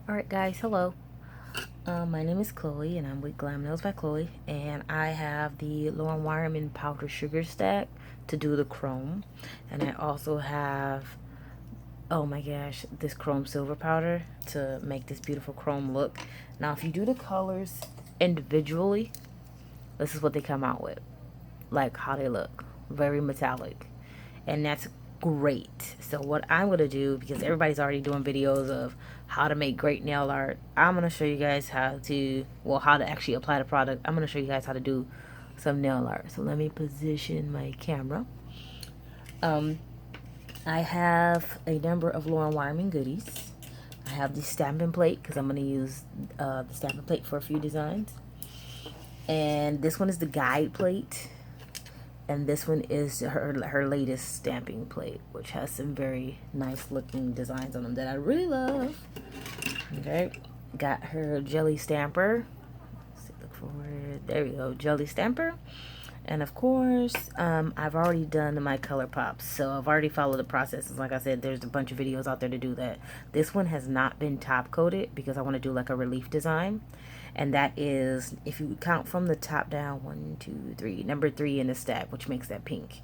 Alright guys, hello. My name is Chloe and I'm with Glam Nails by Chloe, and I have the Lauren Wireman powder sugar stack to do the chrome, and I also have, oh my gosh, this chrome silver powder to make this beautiful chrome look. Now if you do the colors individually, this is what they come out with, like how they look, very metallic, and that's great. So what I'm going to do, because everybody's already doing videos of how to make great nail art, I'm going to show you guys how to, well, how to actually apply the product. I'm going to show you guys how to do some nail art. So let me position my camera. I have a number of Lauren Wireman goodies. I have the stamping plate because I'm going to use the stamping plate for a few designs. And this one is the guide plate. And this one is her latest stamping plate, which has some very nice looking designs on them that I really love. Okay, got her jelly stamper. Let's look forward. There we go, jelly stamper. And of course, I've already done my color pops, so I've already followed the processes. Like I said, there's a bunch of videos out there to do that. This one has not been top coated because I want to do like a relief design. And that is, if you count from the top down, 1, 2, 3, number 3 in the stack, which makes that pink.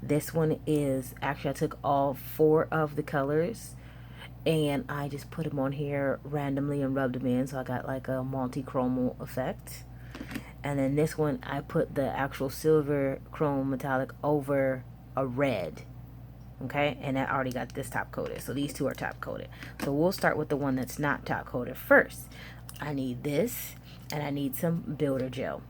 This one is, actually I took all 4 of the colors and I just put them on here randomly and rubbed them in, so I got like a multi-chromal effect. And then this one, I put the actual silver chrome metallic over a red. Okay, and that already got this top coated. So these two are top coated. So we'll start with the one that's not top coated first. I need this, and I need some builder gel.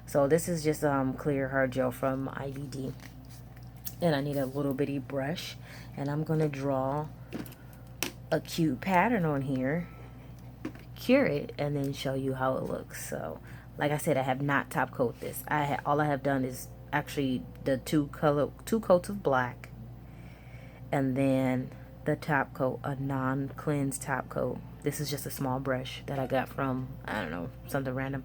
So this is just clear hard gel from IBD. And I need a little bitty brush. And I'm going to draw a cute pattern on here, cure it, and then show you how it looks. So like I said, I have not top coat this. All I have done is actually the two coats of black, and then the top coat, a non-cleansed top coat. This is just a small brush that I got from, I don't know, something random.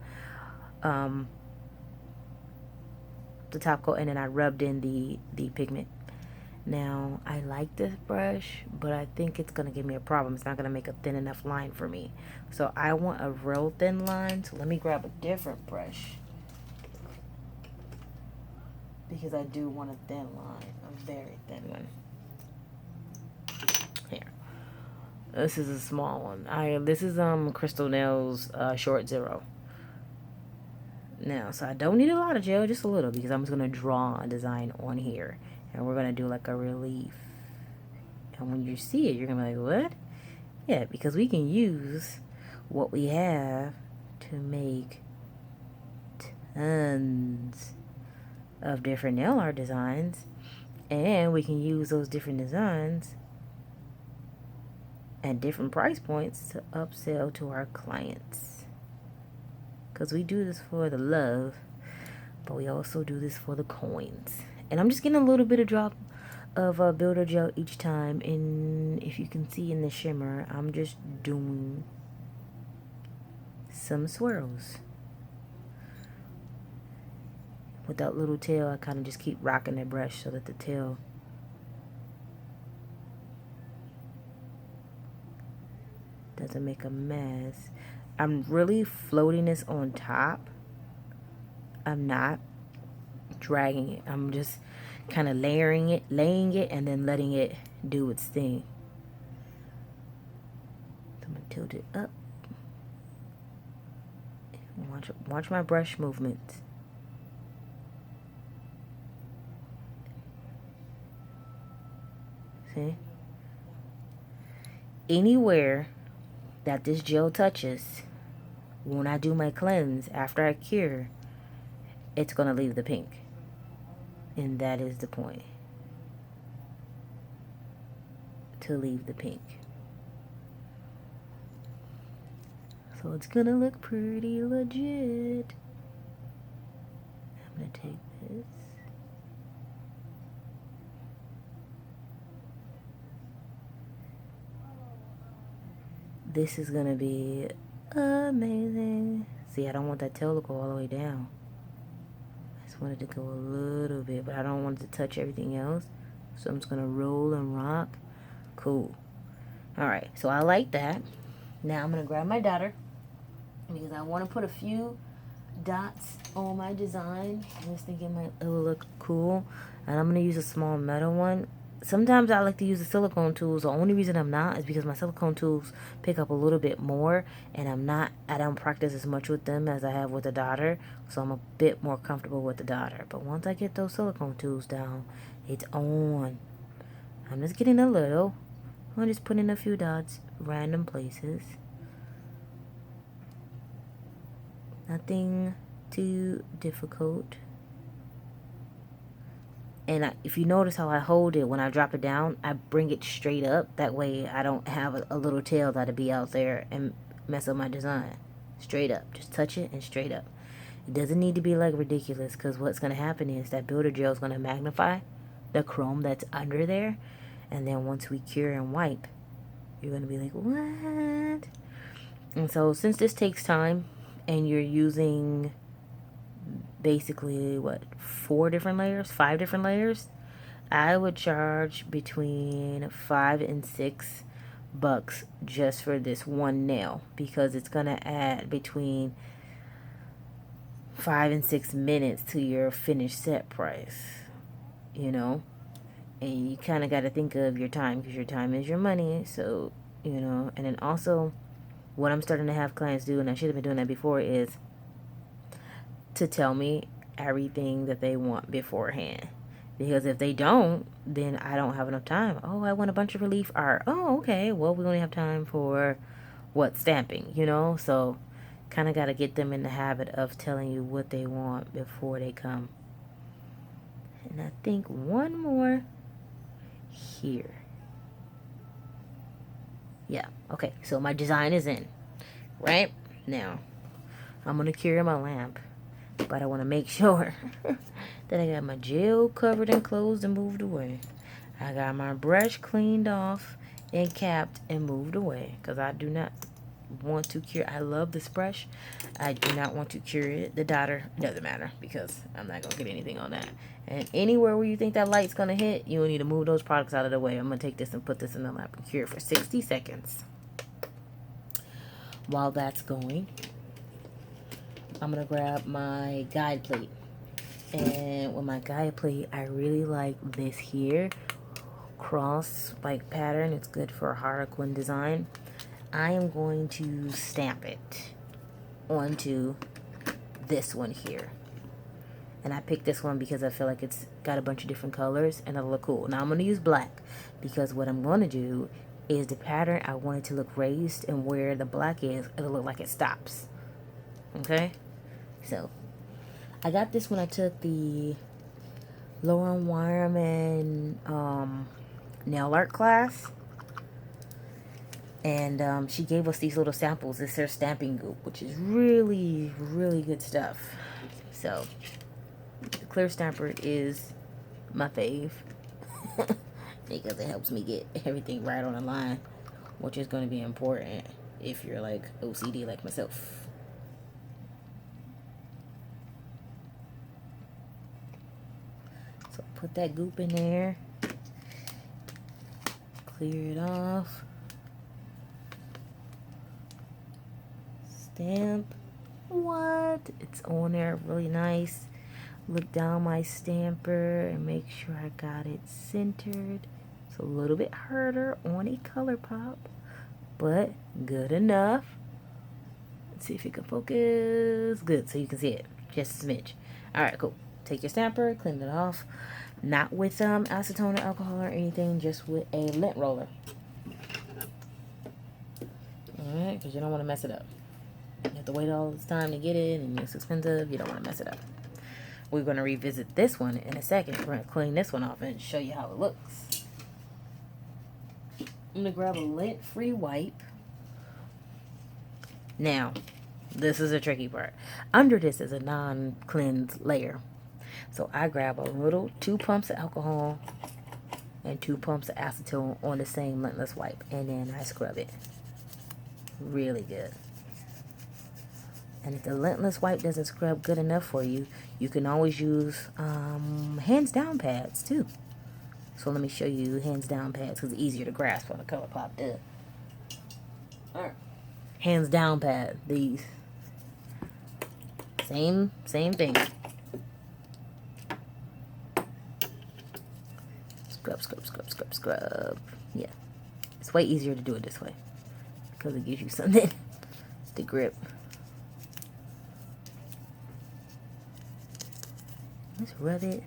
The top coat, and then I rubbed in the pigment. Now, I like this brush, but I think it's going to give me a problem. It's not going to make a thin enough line for me. So I want a real thin line. So let me grab a different brush, because I do want a thin line, a very thin one. Here. This is a small one. This is Crystal Nails Short Zero. Now, so I don't need a lot of gel, just a little, because I'm just going to draw a design on here. And we're going to do like a relief. And when you see it, you're going to be like, what? Yeah, because we can use what we have to make tons of different nail art designs. And we can use those different designs at different price points to upsell to our clients. Because we do this for the love, but we also do this for the coins. And I'm just getting a little bit of drop of builder gel each time. And if you can see in the shimmer, I'm just doing some swirls. With that little tail, I kind of just keep rocking the brush so that the tail doesn't make a mess. I'm really floating this on top. I'm not dragging it. I'm just kind of laying it, and then letting it do its thing. So I'm gonna tilt it up. Watch my brush movements. See? Anywhere that this gel touches, when I do my cleanse after I cure, it's gonna leave the pink. And that is the point, to leave the pink. So it's gonna look pretty legit. I'm gonna take this. This is gonna be amazing. See, I don't want that tail to go all the way down. I just wanted to go a little bit, but I don't want it to touch everything else. So I'm just gonna roll and rock. Cool. Alright, so I like that. Now I'm going to grab my dotter because I want to put a few dots on my design. I was thinking it will look cool. And I'm going to use a small metal one. Sometimes I like to use the silicone tools. The only reason I'm not is because my silicone tools pick up a little bit more, and I don't practice as much with them as I have with the dotter, so I'm a bit more comfortable with the dotter. But once I get those silicone tools down, it's on. I'm just getting a little. I'm just putting a few dots random places. Nothing too difficult. And if you notice how I hold it when I drop it down, I bring it straight up. That way I don't have a little tail that'll be out there and mess up my design. Straight up. Just touch it and straight up. It doesn't need to be like ridiculous, because what's going to happen is that builder gel is going to magnify the chrome that's under there. And then once we cure and wipe, you're going to be like, what? And so since this takes time and you're using basically what, 5 different layers, I would charge between $5 and $6 just for this one nail, because it's gonna add between 5 and 6 minutes to your finished set price, you know. And you kind of got to think of your time, because your time is your money. So, you know. And then also what I'm starting to have clients do, and I should have been doing that before, is to tell me everything that they want beforehand. Because if they don't, then I don't have enough time. Oh, I want a bunch of relief art. Oh, okay. Well, we only have time for what, stamping, you know? So kind of got to get them in the habit of telling you what they want before they come. And I think one more here. Yeah, okay. So my design is in. Right? Now, I'm going to cure my lamp. But I want to make sure that I got my gel covered and closed and moved away. I got my brush cleaned off and capped and moved away, because I do not want to cure. I love this brush. I do not want to cure it. The dotter doesn't matter, because I'm not going to get anything on that. And anywhere where you think that light's going to hit, you will need to move those products out of the way. I'm going to take this and put this in the lamp and cure for 60 seconds. While that's going, I'm going to grab my guide plate. And with my guide plate, I really like this here cross like pattern. It's good for a harlequin design. I am going to stamp it onto this one here. And I picked this one because I feel like it's got a bunch of different colors and it'll look cool. Now I'm going to use black, because what I'm going to do is the pattern, I want it to look raised, and where the black is, it'll look like it stops. Okay? So, I got this when I took the Lauren Wireman nail art class. And she gave us these little samples. It's her stamping goop, which is really, really good stuff. So, the clear stamper is my fave. Because it helps me get everything right on the line, which is going to be important if you're like OCD like myself. So put that goop in there, clear it off, stamp. What? It's on there really nice. Look down my stamper and make sure I got it centered. It's a little bit harder on a color pop, but good enough. Let's see if it can focus. Good, so you can see it. Just a smidge. Alright, cool. Take your stamper, clean it off. Not with acetone or alcohol or anything, just with a lint roller. Alright, because you don't want to mess it up. You have to wait all this time to get it, and it's expensive. You don't want to mess it up. We're going to revisit this one in a second. We're going to clean this one off and show you how it looks. I'm going to grab a lint-free wipe. Now, this is a tricky part. Under this is a non-cleansed layer. So I grab a little 2 pumps of alcohol and 2 pumps of acetone on the same lintless wipe. And then I scrub it. Really good. And if the lintless wipe doesn't scrub good enough for you, you can always use hands down pads too. So let me show you hands down pads, because it's easier to grasp on a color pop too. Alright. Hands down pad. These. Same thing. Scrub, scrub, scrub, scrub, scrub. Yeah. It's way easier to do it this way because it gives you something to grip. Let's rub it.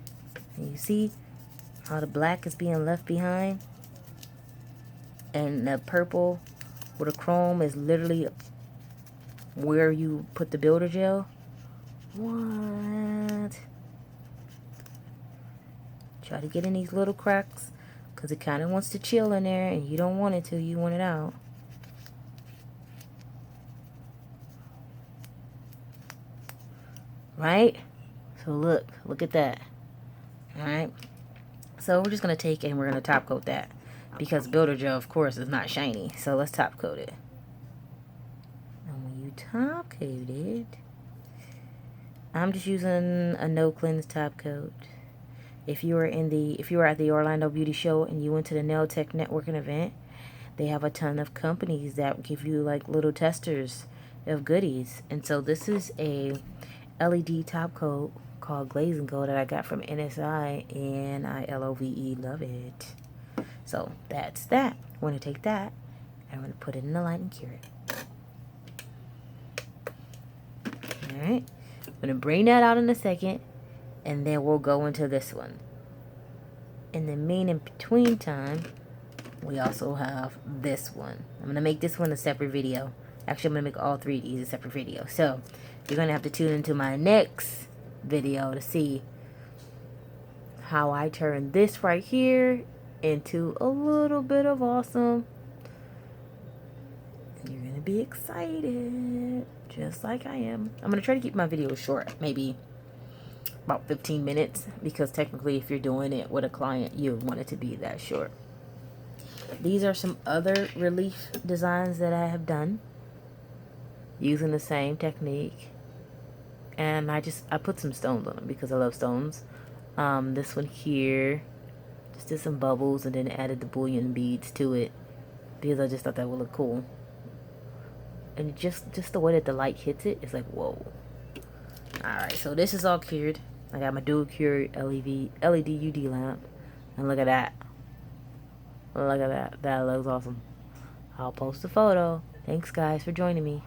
And you see how the black is being left behind? And the purple with the chrome is literally where you put the builder gel. What? Try to get in these little cracks because it kind of wants to chill in there and you don't want it to. You want it out. Right? So look at that. Alright. So we're just going to take and we're going to top coat that because builder gel, of course, is not shiny. So let's top coat it. And when you top coat it, I'm just using a no cleanse top coat. If you were at the Orlando Beauty Show and you went to the Nail Tech Networking event, they have a ton of companies that give you like little testers of goodies. And so this is a LED top coat called Glaze and Go that I got from NSI, and I love it. So that's that. We're going to take that and we're going to put it in the light and cure it. Alright. I'm going to bring that out in a second. And then we'll go into this one. In the in between time, we also have this one. I'm going to make this one a separate video. Actually, I'm going to make all three of these a separate video. So, you're going to have to tune into my next video to see how I turn this right here into a little bit of awesome. And you're going to be excited, just like I am. I'm going to try to keep my videos short, maybe about 15 minutes, because technically if you're doing it with a client, you want it to be that short. These are some other relief designs that I have done using the same technique, and I put some stones on them because I love stones. This one here, just did some bubbles and then added the bullion beads to it because I just thought that would look cool. And just the way that the light hits it, it's like, whoa. Alright, so this is all cured. I got my dual cure LED UD lamp. And look at that. Look at that. That looks awesome. I'll post a photo. Thanks guys for joining me.